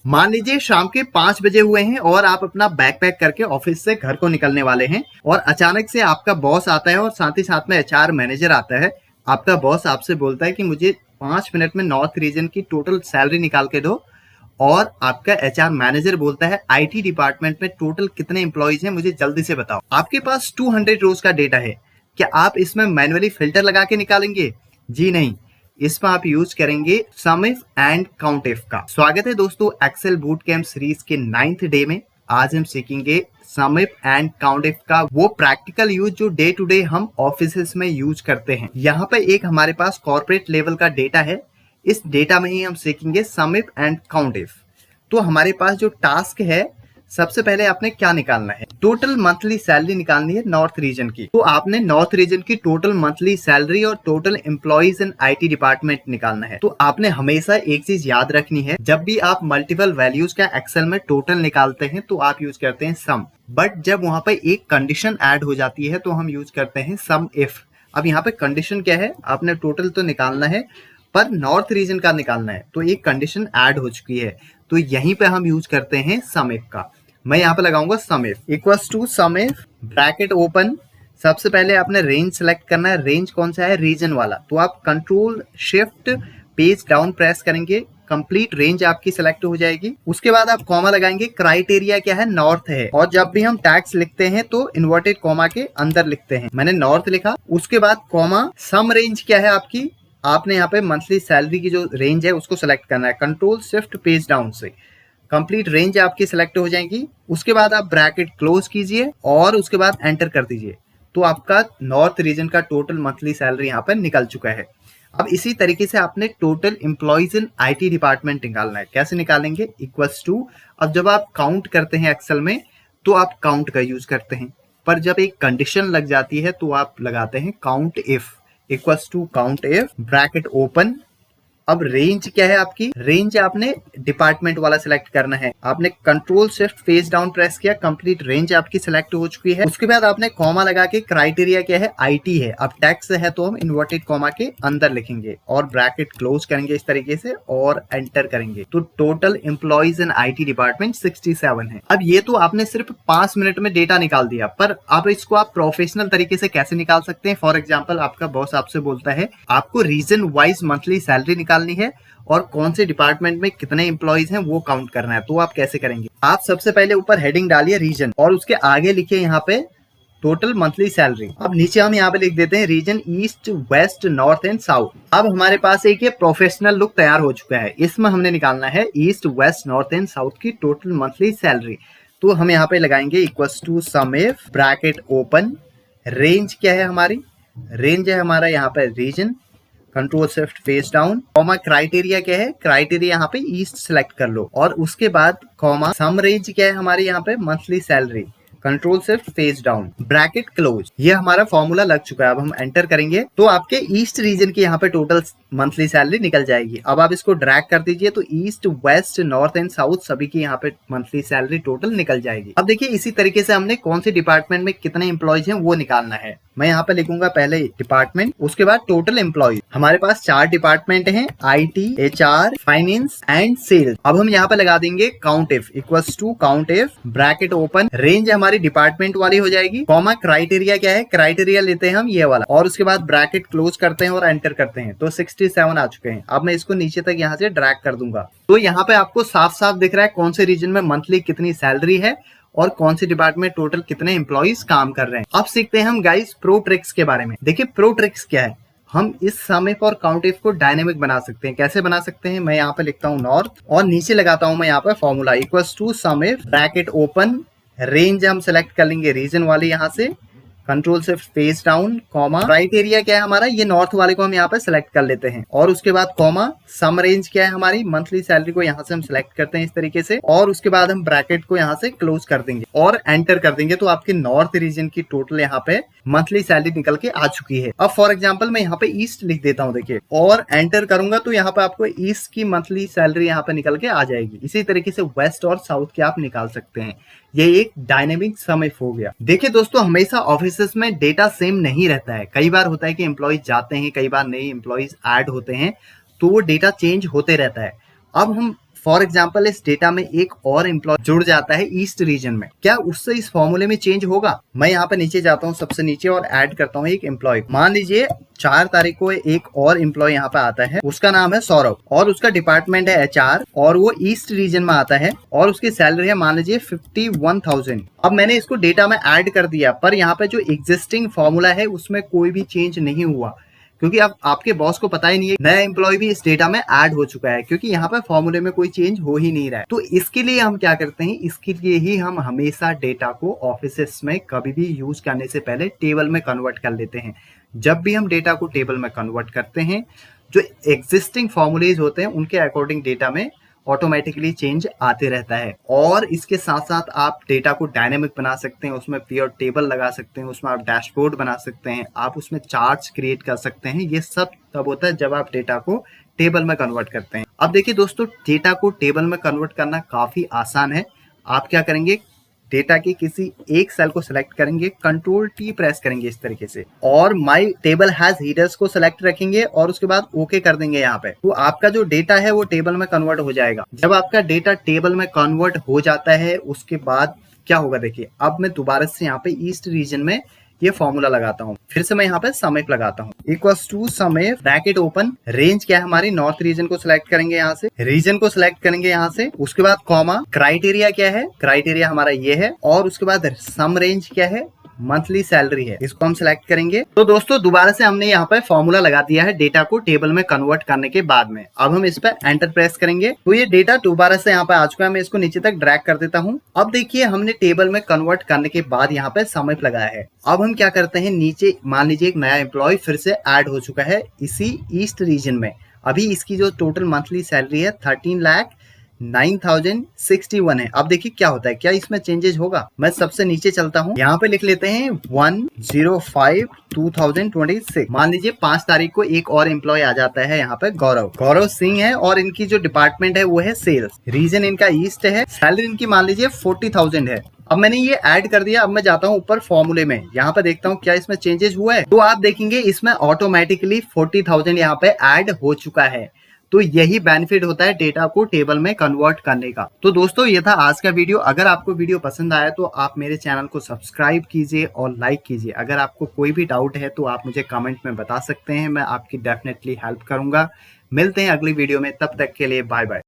मान लीजिए शाम के 5 बजे हुए हैं और आप अपना बैग पैक करके ऑफिस से घर को निकलने वाले हैं और अचानक से आपका बॉस आता है और साथ ही साथ में एचआर मैनेजर आता है। आपका बॉस आपसे बोलता है कि मुझे 5 मिनट में नॉर्थ रीजन की टोटल सैलरी निकाल के दो और आपका एचआर मैनेजर बोलता है आईटी डिपार्टमेंट में टोटल कितने एम्प्लॉइज हैं मुझे जल्दी से बताओ। आपके पास 200 रोज का डेटा है। क्या आप इसमें मैन्युअली फिल्टर लगा के निकालेंगे? जी नहीं, इसमें आप यूज करेंगे सम इफ एंड काउंट इफ का। स्वागत है दोस्तों एक्सेल बूट कैंप सीरीज के 9th डे में। आज हम सीखेंगे सम इफ एंड काउंट इफ का वो प्रैक्टिकल यूज जो डे टू डे हम ऑफिस में यूज करते हैं। यहाँ पे एक हमारे पास कॉर्पोरेट लेवल का डेटा है। इस डेटा में ही हम सीखेंगे सम इफ एंड काउंट इफ। तो हमारे पास जो टास्क है, सबसे पहले आपने क्या निकालना है? टोटल मंथली सैलरी निकालनी है नॉर्थ रीजन की। तो आपने नॉर्थ रीजन की टोटल मंथली सैलरी और total employees in IT department निकालना है। तो आपने हमेशा एक चीज याद रखनी है, जब भी आप मल्टीपल वैल्यूज का एक्सेल में टोटल निकालते हैं तो आप यूज करते हैं सम, बट जब वहां पर एक कंडीशन ऐड हो जाती है तो हम यूज करते हैं सम इफ। अब यहाँ पे कंडीशन क्या है? आपने टोटल तो निकालना है पर नॉर्थ रीजन का निकालना है, तो एक कंडीशन ऐड हो चुकी है, तो यहीं पे हम यूज करते हैं सम इफ का। मैं यहाँ पे लगाऊंगा sum f equals to sum if bracket open. सबसे पहले आपने रेंज सेलेक्ट करना है। रेंज कौन सा है? रीजन वाला। तो आप control shift page down press करेंगे, कंप्लीट रेंज आपकी सिलेक्ट हो जाएगी। उसके बाद आप कॉमा लगाएंगे। क्राइटेरिया क्या है? नॉर्थ है। और जब भी हम टैक्स लिखते हैं तो इन्वर्टेड कॉमा के अंदर लिखते हैं। मैंने नॉर्थ लिखा, उसके बाद कॉमा। सम रेंज क्या है आपकी? आपने यहाँ पे मंथली सैलरी की जो रेंज है उसको सिलेक्ट करना है। कंट्रोल शिफ्ट पेज डाउन से कंप्लीट रेंज आपकी सिलेक्ट हो जाएगी। उसके बाद आप ब्रैकेट क्लोज कीजिए और उसके बाद एंटर कर दीजिए। तो आपका नॉर्थ रीजन का टोटल मंथली सैलरी यहाँ पर निकल चुका है। अब इसी तरीके से आपने total employees in IT department निकालना है। कैसे निकालेंगे? इक्वल्स टू, अब जब आप काउंट करते हैं एक्सेल में तो आप काउंट का यूज करते हैं, पर जब एक कंडीशन लग जाती है तो आप लगाते हैं count if. Equals to count if bracket open. अब रेंज क्या है आपकी? रेंज आपने डिपार्टमेंट वाला सिलेक्ट करना है। आपने control shift page down press किया, कंप्लीट रेंज आपकी सिलेक्ट हो चुकी है। उसके बाद आपने कॉमा लगा के क्राइटेरिया क्या है? आईटी है। अब टैक्स है तो हम इन्वर्टेड कॉमा के अंदर लिखेंगे और ब्रैकेट क्लोज करेंगे इस तरीके से और एंटर करेंगे। तो total employees in IT department 67 है। अब ये तो आपने सिर्फ 5 मिनट में डेटा निकाल दिया, पर अब इसको आप प्रोफेशनल तरीके से कैसे निकाल सकते हैं? फॉर एग्जाम्पल आपका बॉस आपसे बोलता है आपको रीजन वाइज मंथली सैलरी निकालनी है और कौन से डिपार्टमेंट में कितने एम्प्लॉइज हैं वो काउंट करना है। तो आप कैसे करेंगे? आप सबसे पहले ऊपर हेडिंग डालिए रीजन और उसके आगे लिखिए यहाँ पे टोटल मंथली सैलरी। अब नीचे हम यहाँ पे लिख देते हैं region east west north and south. अब हमारे पास एक ये प्रोफेशनल लुक तैयार हो चुका है। इसमें हमने निकालना है east west north and south की टोटल मंथली सैलरी। तो हम यहाँ पे लगाएंगे equals to sum if bracket open. Range क्या है हमारी? रेंज है हमारा यहाँ पे region. Control shift page down comma. Criteria क्या है? क्राइटेरिया यहाँ पे ईस्ट सेलेक्ट कर लो और उसके बाद कॉमा। सम रेंज क्या है हमारी यहाँ पे? Monthly salary. Control shift page down bracket close. ये हमारा फॉर्मूला लग चुका है। अब हम एंटर करेंगे तो आपके ईस्ट रीजन की यहाँ पे टोटल मंथली सैलरी निकल जाएगी। अब आप इसको ड्रैग कर दीजिए तो east west north and south सभी की यहाँ पे मंथली सैलरी टोटल निकल जाएगी। अब देखिए इसी तरीके से हमने कौन से डिपार्टमेंट में कितने एम्प्लॉइज हैं वो निकालना है। मैं यहाँ पे लिखूंगा पहले डिपार्टमेंट, उसके बाद टोटल एम्प्लॉइज। हमारे पास 4 डिपार्टमेंट हैं, IT, HR, finance and sales. अब हम यहाँ पे लगा देंगे count if equals to count if bracket open. Range हमारी डिपार्टमेंट वाली हो जाएगी, कॉमा। क्राइटेरिया क्या है? क्राइटेरिया लेते हैं हम ये वाला और उसके बाद ब्रैकेट क्लोज करते हैं और एंटर करते हैं। तो 67 आ चुके हैं। अब मैं इसको नीचे तक यहाँ से ड्रैग कर दूंगा। तो यहाँ पे आपको साफ साफ दिख रहा है कौन से रीजन में मंथली कितनी सैलरी है और कौन सी डिपार्टमेंट टोटल कितने एम्प्लॉइज काम कर रहे हैं। अब सीखते हैं हम गाइस प्रो ट्रिक्स के बारे में। देखिए प्रो ट्रिक्स क्या है? हम इस सम इफ और काउंट इफ को डायनेमिक बना सकते हैं। कैसे बना सकते हैं? मैं यहाँ पे लिखता हूँ नॉर्थ और नीचे लगाता हूँ मैं यहाँ पे formula equals to sum if bracket open. Range हम सेलेक्ट कर लेंगे रीजन वाले यहाँ से, control shift page down comma. Criteria क्या है हमारा? ये नॉर्थ वाले को हम यहाँ पे सिलेक्ट कर लेते हैं और उसके बाद कॉमा। सम रेंज क्या है हमारी? मंथली सैलरी को यहाँ से हम सिलेक्ट करते हैं इस तरीके से और उसके बाद हम ब्रैकेट को यहाँ से क्लोज कर देंगे और एंटर कर देंगे। तो आपके नॉर्थ रीजन की टोटल यहाँ पे मंथली सैलरी निकल के आ चुकी है। अब फॉर एग्जाम्पल मैं यहाँ पे ईस्ट लिख देता हूँ, देखिए, और एंटर करूंगा तो यहाँ पे आपको ईस्ट की मंथली सैलरी यहाँ पे निकल के आ जाएगी। इसी तरीके से वेस्ट और साउथ की आप निकाल सकते हैं। ये एक डायनेमिक सम इफ हो गया। देखिए दोस्तों, हमेशा ऑफिस में डेटा सेम नहीं रहता है। कई बार होता है कि एम्प्लॉइज जाते हैं, कई बार नए एम्प्लॉइज ऐड होते हैं, तो वो डेटा चेंज होते रहता है। अब हम फॉर एग्जाम्पल इस डेटा में एक और एम्प्लॉय जुड़ जाता है ईस्ट रीजन में, क्या उससे इस फॉर्मूले में चेंज होगा? मैं यहाँ पे नीचे जाता हूँ सबसे नीचे और ऐड करता हूँ एक एम्प्लॉय। मान लीजिए 4 तारीख को एक और एम्प्लॉय यहाँ पे आता है, उसका नाम है सौरभ और उसका डिपार्टमेंट है HR और वो ईस्ट रीजन में आता है और उसकी सैलरी है मान लीजिए 51,000। अब मैंने इसको डेटा में ऐड कर दिया, पर यहाँ पे जो एग्जिस्टिंग फॉर्मूला है उसमें कोई भी चेंज नहीं हुआ, क्योंकि अब आपके बॉस को पता ही नहीं है नया एम्प्लॉय भी इस डेटा में ऐड हो चुका है, क्योंकि यहाँ पे फॉर्मूले में कोई चेंज हो ही नहीं रहा है। तो इसके लिए हम क्या करते हैं, इसके लिए ही हम हमेशा डेटा को ऑफिस में कभी भी यूज करने से पहले टेबल में कन्वर्ट कर लेते हैं। जब भी हम डेटा को टेबल में कन्वर्ट करते हैं, जो एग्जिस्टिंग फॉर्मूलेज होते हैं उनके अकॉर्डिंग डेटा में ऑटोमेटिकली चेंज आते रहता है। और इसके साथ साथ आप डेटा को डायनेमिक बना सकते हैं, उसमें पिवट टेबल लगा सकते हैं, उसमें आप डैशबोर्ड बना सकते हैं, आप उसमें चार्ट्स क्रिएट कर सकते हैं। ये सब तब होता है जब आप डेटा को टेबल में कन्वर्ट करते हैं। अब देखिए दोस्तों, डेटा को टेबल में कन्वर्ट करना काफी आसान है। आप क्या करेंगे, डेटा के किसी एक सेल को सिलेक्ट करेंगे, कंट्रोल T प्रेस करेंगे इस तरीके से और माय टेबल हैज हीडर्स को सिलेक्ट रखेंगे और उसके बाद ओके कर देंगे यहाँ पे, तो आपका जो डेटा है वो टेबल में कन्वर्ट हो जाएगा। जब आपका डेटा टेबल में कन्वर्ट हो जाता है उसके बाद क्या होगा, देखिए अब मैं दोबारा से यहाँ पे ईस्ट रीजन में ये फॉर्मूला लगाता हूँ, फिर से मैं यहाँ पे समेप लगाता हूँ, equals to sum f bracket open, range क्या है हमारी, नॉर्थ रीजन को सिलेक्ट करेंगे, यहाँ से रीजन को सिलेक्ट करेंगे यहाँ से, उसके बाद कॉमा, क्राइटेरिया क्या है, क्राइटेरिया हमारा ये है और उसके बाद सम रेंज क्या है, मंथली सैलरी है, इसको हम सिलेक्ट करेंगे। तो दोस्तों दोबारा से हमने यहाँ पे फॉर्मूला लगा दिया है डेटा को टेबल में कन्वर्ट करने के बाद में। अब हम इस पर एंटर प्रेस करेंगे तो ये डेटा दोबारा से यहाँ पे आ चुका है। मैं इसको नीचे तक ड्रैग कर देता हूँ। अब देखिए हमने टेबल में कन्वर्ट करने के बाद यहाँ पे समेप लगाया है। अब हम क्या करते हैं, नीचे मान लीजिए एक नया एम्प्लॉय फिर से ऐड हो चुका है इसी ईस्ट रीजन में। अभी इसकी जो टोटल मंथली सैलरी है 13,09,061 है। अब देखिए क्या होता है, क्या इसमें चेंजेस होगा। मैं सबसे नीचे चलता हूँ, यहाँ पे लिख लेते हैं 1/05/2026। मान लीजिए 5 तारीख को एक और एम्प्लॉय आ जाता है यहाँ पे, गौरव सिंह है और इनकी जो डिपार्टमेंट है वो है सेल्स, रीजन इनका ईस्ट है, सैलरी इनकी मान लीजिए 40,000 है। अब मैंने ये ऐड कर दिया। अब मैं जाता हूँ ऊपर फॉर्मूले में, यहाँ पे देखता हूँ क्या इसमें चेंजेस हुआ है। तो आप देखेंगे इसमें ऑटोमेटिकली 40,000 यहाँ पे ऐड हो चुका है। तो यही बेनिफिट होता है डेटा को टेबल में कन्वर्ट करने का। तो दोस्तों ये था आज का वीडियो। अगर आपको वीडियो पसंद आया तो आप मेरे चैनल को सब्सक्राइब कीजिए और लाइक कीजिए। अगर आपको कोई भी डाउट है तो आप मुझे कमेंट में बता सकते हैं, मैं आपकी डेफिनेटली हेल्प करूंगा। मिलते हैं अगली वीडियो में, तब तक के लिए बाय बाय।